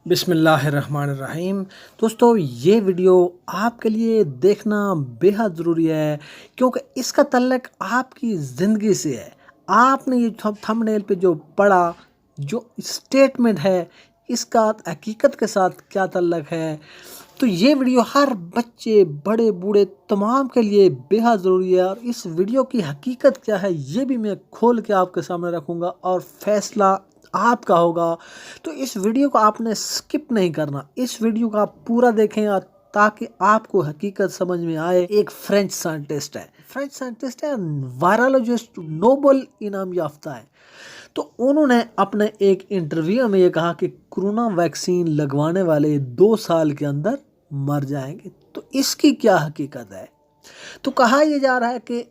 بسم اللہ الرحمن الرحیم۔ دوستو یہ ویڈیو آپ کے لیے دیکھنا بے حد ضروری ہے کیونکہ اس کا تعلق آپ کی زندگی سے ہے۔ آپ نے یہ تھمبنیل پہ جو پڑھا، جو اسٹیٹمنٹ ہے، اس کا حقیقت کے ساتھ کیا تعلق ہے، تو یہ ویڈیو ہر بچے، بڑے بوڑھے تمام کے لیے بے حد ضروری ہے۔ اور اس ویڈیو کی حقیقت کیا ہے یہ بھی میں کھول کے آپ کے سامنے رکھوں گا اور فیصلہ آپ کا ہوگا۔ تو اس ویڈیو کو آپ نے سکپ نہیں کرنا، اس ویڈیو کو آپ پورا دیکھیں اور تاکہ آپ کو حقیقت سمجھ میں آئے۔ ایک فرینچ سائنٹسٹ ہے، وائرالوجسٹ، نوبل انعام یافتہ ہے۔ تو انہوں نے اپنے ایک انٹرویو میں یہ کہا کہ کرونا ویکسین لگوانے والے 2 سال کے اندر مر جائیں گے۔ تو اس کی کیا حقیقت ہے؟ تو کہا یہ جا رہا ہے کہ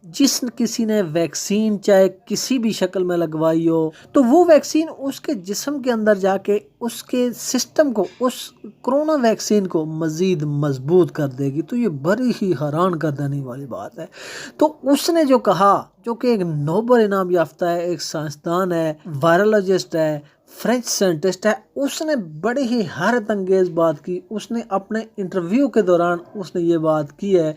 کسی نے ویکسین چاہے کسی بھی شکل میں لگوائی ہو تو وہ ویکسین اس کے جسم کے اندر جا کے اس کے سسٹم کو، اس کرونا ویکسین کو مزید مضبوط کر دے گی۔ تو یہ بڑی ہی حیران کر دینے والی بات ہے۔ تو اس نے جو کہا، جو کہ ایک نوبل انعام یافتہ ہے، ایک سائنسدان ہے، وائرالوجسٹ ہے، فرینچ سائنٹسٹ ہے، اس نے بڑی ہی حیرت انگیز بات کی۔ اس نے اپنے انٹرویو کے دوران اس نے یہ بات کی ہے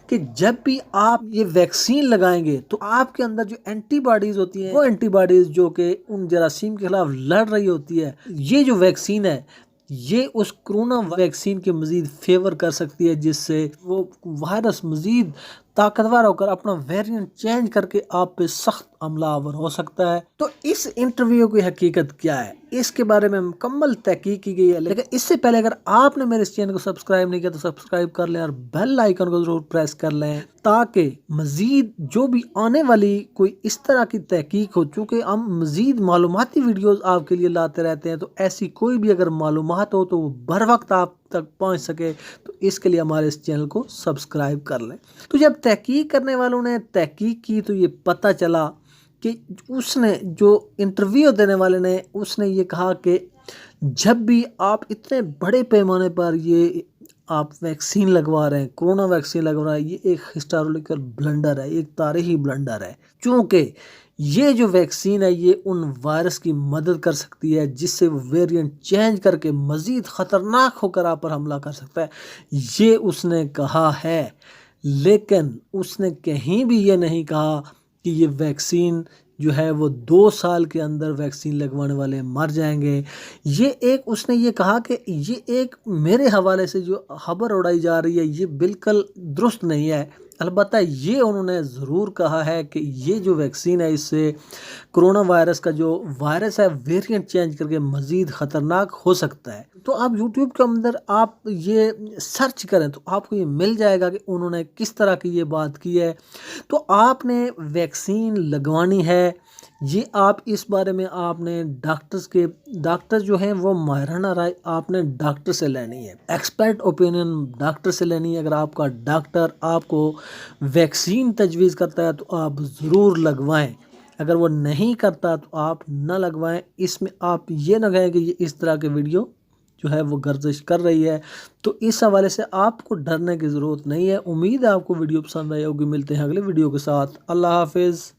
کہ جب بھی آپ یہ ویکسین لگائیں گے تو آپ کے اندر جو اینٹی باڈیز ہوتی ہیں، وہ اینٹی باڈیز جو کہ ان جراثیم کے خلاف لڑ رہی ہوتی ہے، یہ جو ویکسین ہے یہ اس کرونا ویکسین کے مزید فیور کر سکتی ہے، جس سے وہ وائرس مزید طاقتور ہو کر اپنا ویرینٹ چینج کر کے آپ پہ سخت حملہ آور ہو سکتا ہے۔ تو اس انٹرویو کی حقیقت کیا ہے، اس کے بارے میں مکمل تحقیق کی گئی ہے۔ لیکن اس سے پہلے اگر آپ نے میرے اس چینل کو سبسکرائب نہیں کیا تو سبسکرائب کر لیں اور بیل آئیکن کو ضرور پریس کر لیں تاکہ مزید جو بھی آنے والی کوئی اس طرح کی تحقیق ہو، چونکہ ہم مزید معلوماتی ویڈیوز آپ کے لیے لاتے رہتے ہیں، تو ایسی کوئی بھی اگر معلومات ہو تو وہ بر وقت آپ تک پہنچ سکے، تو اس کے لیے ہمارے اس چینل کو سبسکرائب کر لیں۔ تو جب تحقیق کرنے والوں نے تحقیق کی تو یہ پتہ چلا کہ اس نے جو انٹرویو دینے والے نے، اس نے یہ کہا کہ جب بھی آپ اتنے بڑے پیمانے پر یہ آپ ویکسین لگوا رہے ہیں، کرونا ویکسین لگوا رہے ہیں، یہ ایک ہسٹوریکل بلنڈر ہے، ایک تاریخی بلنڈر ہے، چونکہ یہ جو ویکسین ہے یہ ان وائرس کی مدد کر سکتی ہے جس سے وہ ویرینٹ چینج کر کے مزید خطرناک ہو کر آپ پر حملہ کر سکتا ہے، یہ اس نے کہا ہے۔ لیکن اس نے کہیں بھی یہ نہیں کہا کہ یہ ویکسین جو ہے وہ 2 سال کے اندر ویکسین لگوانے والے مر جائیں گے۔ یہ ایک اس نے یہ کہا کہ یہ ایک میرے حوالے سے جو خبر اڑائی جا رہی ہے یہ بالکل درست نہیں ہے۔ البتہ یہ انہوں نے ضرور کہا ہے کہ یہ جو ویکسین ہے اس سے کرونا وائرس کا جو وائرس ہے ویرینٹ چینج کر کے مزید خطرناک ہو سکتا ہے۔ تو آپ یوٹیوب کے اندر آپ یہ سرچ کریں تو آپ کو یہ مل جائے گا کہ انہوں نے کس طرح کی یہ بات کی ہے۔ تو آپ نے ویکسین لگوانی ہے، یہ آپ اس بارے میں آپ نے ڈاکٹر جو ہیں وہ ماہرانہ رائے آپ نے ڈاکٹر سے لینی ہے، ایکسپرٹ اوپینین ڈاکٹر سے لینی ہے۔ اگر آپ کا ڈاکٹر آپ کو ویکسین تجویز کرتا ہے تو آپ ضرور لگوائیں، اگر وہ نہیں کرتا تو آپ نہ لگوائیں۔ اس میں آپ یہ نہ کہیں کہ یہ اس طرح کے ویڈیو جو ہے وہ گردش کر رہی ہے، تو اس حوالے سے آپ کو ڈرنے کی ضرورت نہیں ہے۔ امید ہے آپ کو ویڈیو پسند آئی ہوگی۔ ملتے ہیں اگلے ویڈیو کے ساتھ۔ اللہ حافظ۔